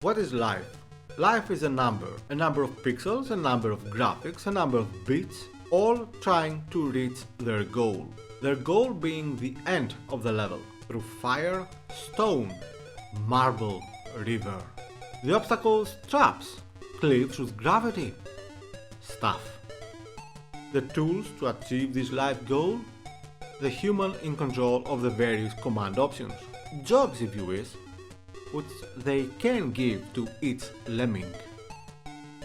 What is life? Life is a number of pixels, a number of graphics, a number of bits, all trying to reach their goal. Their goal being the end of the level, through fire, stone, marble, river. The obstacles, traps, cliffs with gravity, stuff. The tools to achieve this life goal, the human in control of the various command options, jobs if you wish, which they can give to each lemming.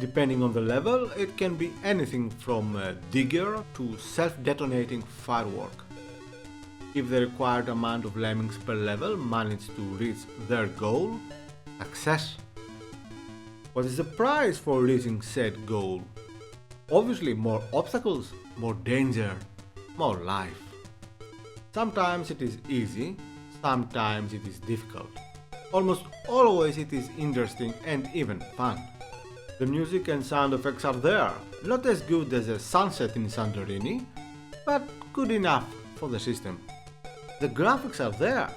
Depending on the level, it can be anything from a digger to self-detonating firework. If the required amount of lemmings per level manage to reach their goal, success. What is the price for reaching said goal? Obviously more obstacles, more danger, more life. Sometimes it is easy, sometimes it is difficult. Almost always it is interesting and even fun. The music and sound effects are there, not as good as a sunset in Santorini, but good enough for the system. The graphics are there,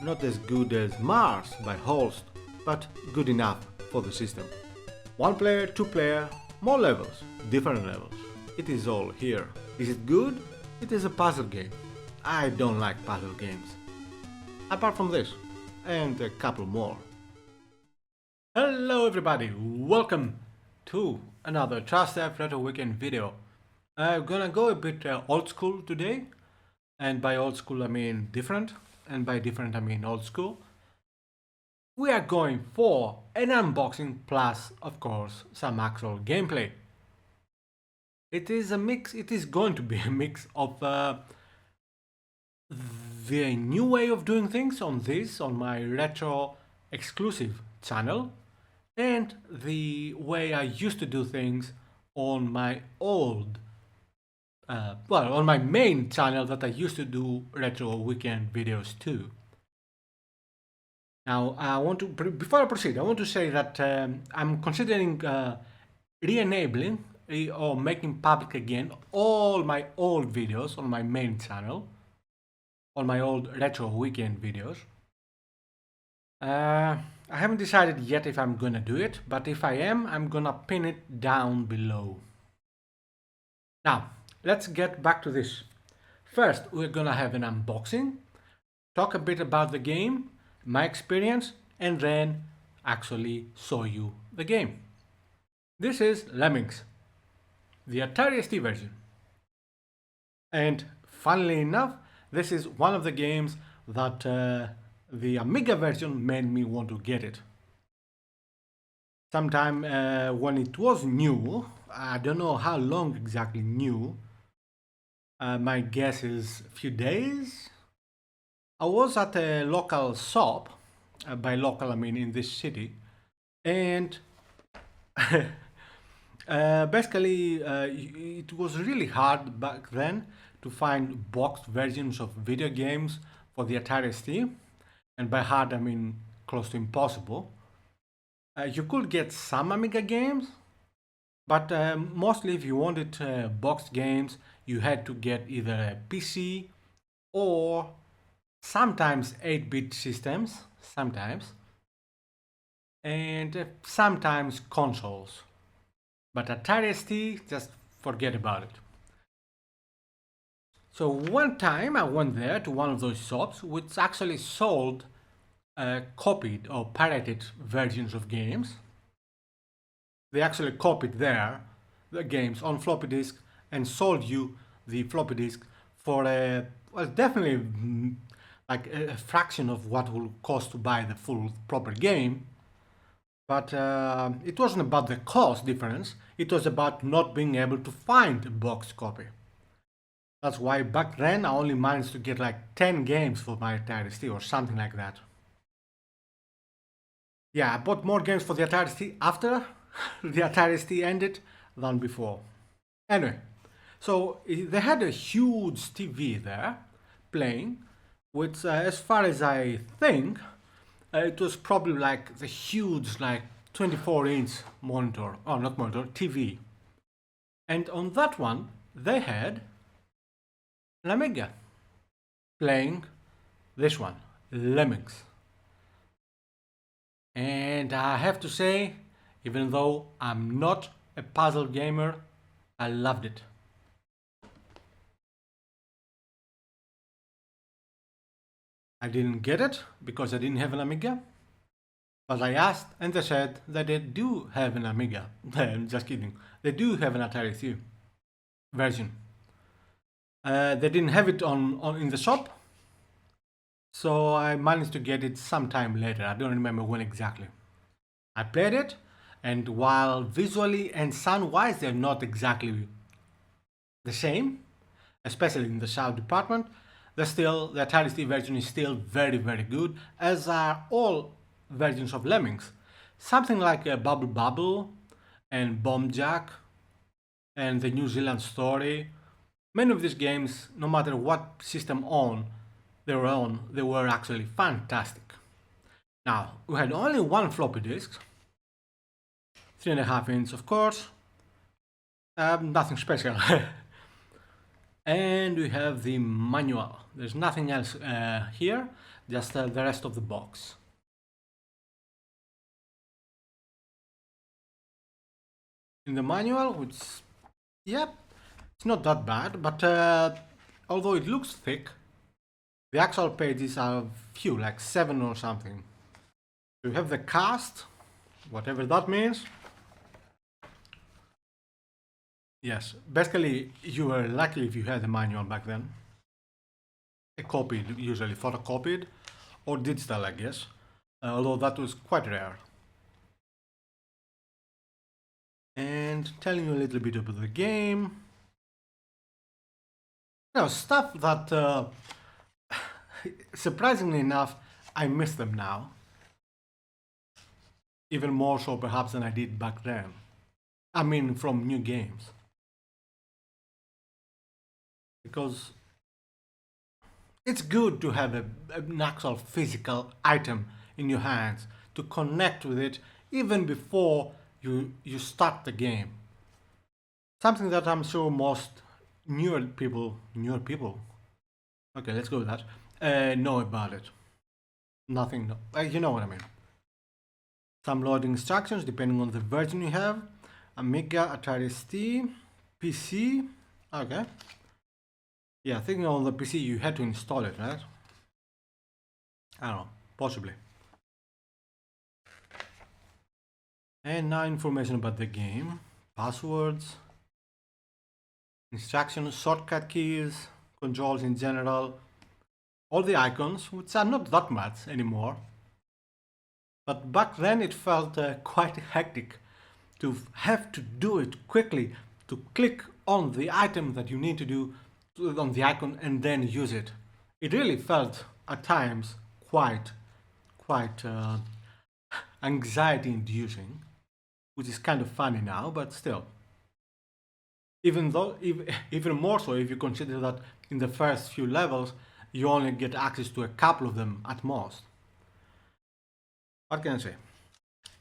not as good as Mars by Holst, but good enough for the system. One player, two player, more levels, different levels. It is all here. Is it good? It is a puzzle game. I don't like puzzle games. Apart from this, and a couple more. Hello everybody, welcome to another Trusteft Retro Weekend video. I'm gonna go a bit old school today, and by old school I mean different, and by different I mean old school. We are going for an unboxing plus, of course, some actual gameplay. It is going to be a mix of the new way of doing things on my retro exclusive channel, and the way I used to do things on my old on my main channel that I used to do retro weekend videos too. Now before I proceed, I want to say that I'm considering re-enabling or making public again all my old videos on my main channel, on my old retro weekend videos. I haven't decided yet if I'm gonna do it, but if I am, I'm gonna pin it down below. Now, let's get back to this. First, we're gonna have an unboxing, talk a bit about the game, my experience, and then actually show you the game. This is Lemmings, the Atari ST version. And funnily enough, this is one of the games that the Amiga version made me want to get it. Sometime when it was new, I don't know how long exactly new, my guess is a few days. I was at a local shop, by local I mean in this city, and basically it was really hard back then to find boxed versions of video games for the Atari ST, and by hard I mean close to impossible. You could get some Amiga games, but mostly if you wanted boxed games, you had to get either a PC or sometimes 8-bit systems, and sometimes consoles. But Atari ST, just forget about it. So one time I went there to one of those shops which actually sold copied or pirated versions of games. They actually copied the games on floppy disk and sold you the floppy disk for definitely like a fraction of what will cost to buy the full proper game. But it wasn't about the cost difference, it was about not being able to find a boxed copy. That's why back then I only managed to get like 10 games for my Atari ST or something like that. Yeah, I bought more games for the Atari ST after the Atari ST ended than before. Anyway, so they had a huge TV there playing, which as far as I think, it was probably like the huge like 24-inch monitor, oh not monitor, TV. And on that one, they had an Amiga playing this one, Lemmings. And I have to say, even though I'm not a puzzle gamer, I loved it. I didn't get it because I didn't have an Amiga. But I asked and they said that they do have an Amiga. I'm just kidding. They do have an Atari 2 version. They didn't have it on in the shop, so I managed to get it sometime later. I don't remember when exactly. I played it, and while visually and sound-wise they're not exactly the same, especially in the sound department, the Atari ST version is still very good, as are all versions of Lemmings. Something like Bubble Bubble and Bomb Jack and the New Zealand Story. Many of these games, no matter what system they were actually fantastic. Now, we had only one floppy disk, 3.5 inch of course, nothing special. And we have the manual. There's nothing else here, just the rest of the box. In the manual, which, yep, it's not that bad, but although it looks thick, the actual pages are few, like 7 or something. You have the cast, whatever that means. Yes, basically you were lucky if you had a manual back then. A copy, usually photocopied, or digital, I guess, although that was quite rare. And telling you a little bit about the game. Now, stuff that, surprisingly enough, I miss them now. Even more so perhaps than I did back then. I mean, from new games. Because it's good to have an actual physical item in your hands, to connect with it even before you start the game. Something that I'm sure most newer people, okay, let's go with that, know about it. Nothing, you know what I mean. Some loading instructions depending on the version you have. Amiga, Atari ST, PC, okay. Yeah, I think on the PC you had to install it, right? I don't know, possibly. And now information about the game. Passwords, instructions, shortcut keys, controls in general, all the icons, which are not that much anymore. But back then it felt quite hectic to have to do it quickly, to click on the item that you need to do on the icon and then use it. It really felt at times quite anxiety inducing, which is kind of funny now, but still. Even more so if you consider that in the first few levels you only get access to a couple of them at most. What can I say?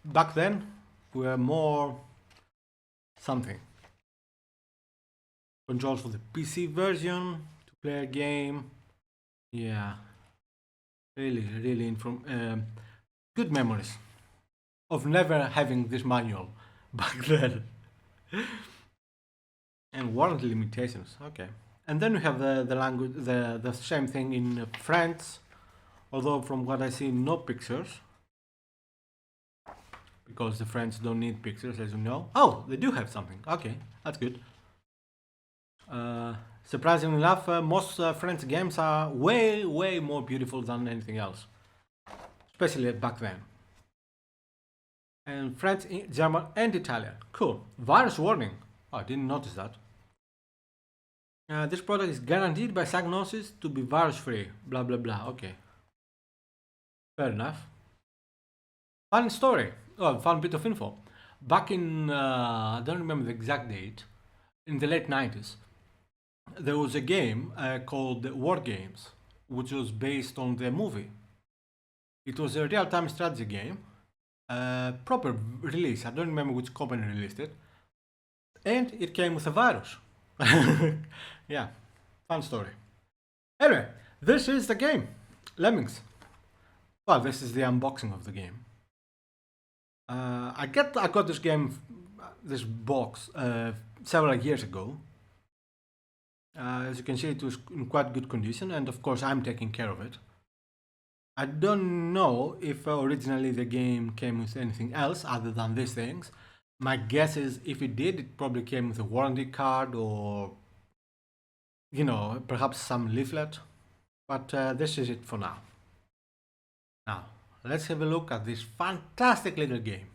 Back then we were more something. Controls for the PC version to play a game. Yeah, really good memories of never having this manual back then. And warranty limitations, okay. And then we have the language, the same thing in French, although from what I see, no pictures, because the French don't need pictures, as you know. Oh, they do have something. Okay, that's good. Surprisingly enough, most French games are way more beautiful than anything else, especially back then. And French, German, and Italian. Cool. Virus warning. Oh, I didn't notice that. This product is guaranteed by Psygnosis to be virus free. Blah blah blah. Okay. Fair enough. Fun story. Oh, fun bit of info. Back in, I don't remember the exact date, in the late 90s, there was a game called War Games, which was based on the movie. It was a real-time strategy game, proper release. I don't remember which company released it, and it came with a virus. Yeah, fun story. Anyway, this is the game, Lemmings. Well, this is the unboxing of the game. I got this game, this box, several years ago. As you can see, it was in quite good condition, and of course I'm taking care of it. I don't know if originally the game came with anything else other than these things. My guess is if it did, it probably came with a warranty card or, perhaps some leaflet. But this is it for now. Now, let's have a look at this fantastic little game.